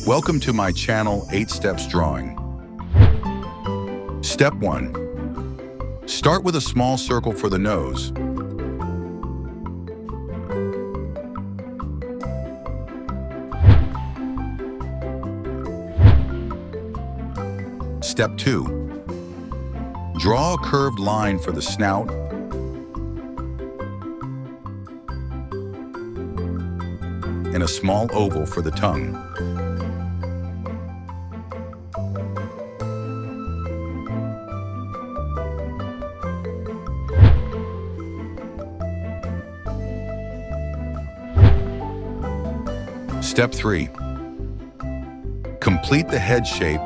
Welcome to my channel 8 Steps Drawing. Step 1. Start with a small circle for the nose. Step 2. Draw a curved line for the snout and a small oval for the tongue. Step 3. Complete the head shape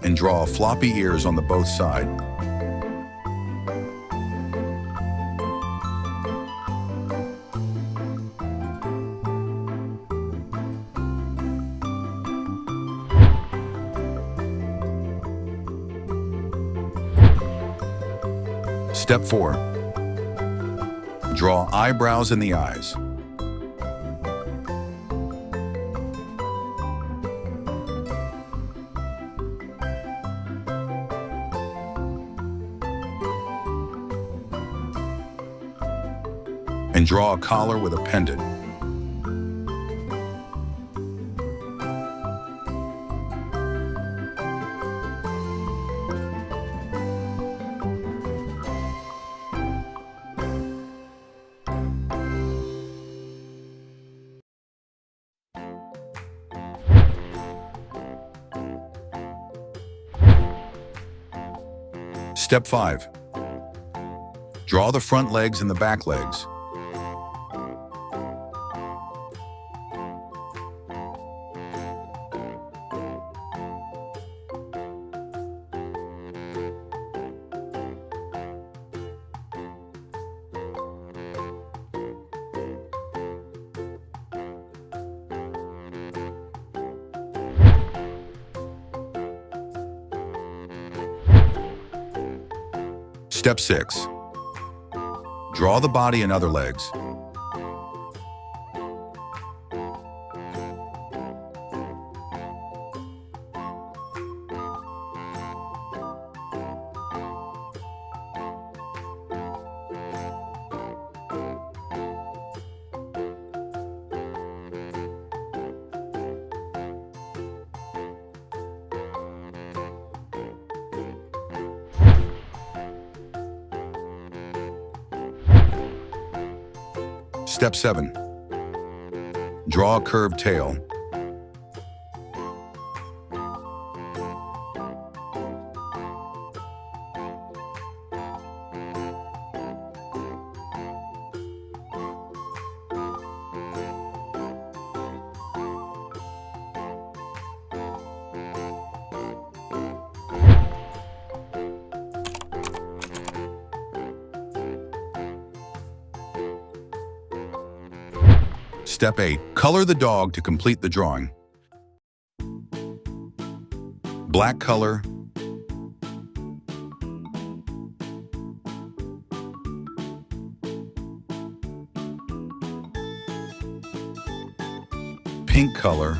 and draw floppy ears on the both sides. Step 4. Draw eyebrows in the eyes. And draw a collar with a pendant. Step 5. Draw the front legs and the back legs. Step 6. Draw the body and other legs. Step 7. Draw a curved tail. Step 8. Color the dog to complete the drawing. Black color, pink color,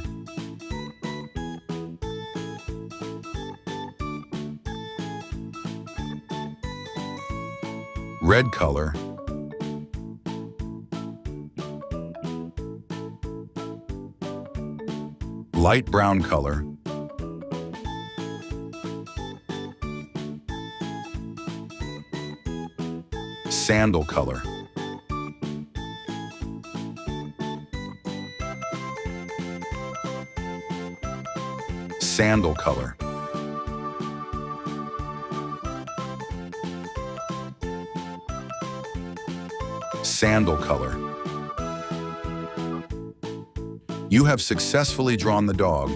red color, light brown color, sandal color, sandal color, sandal color. You have successfully drawn the dog.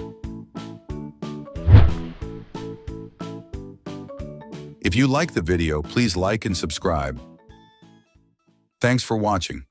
If you like the video, please like and subscribe. Thanks for watching.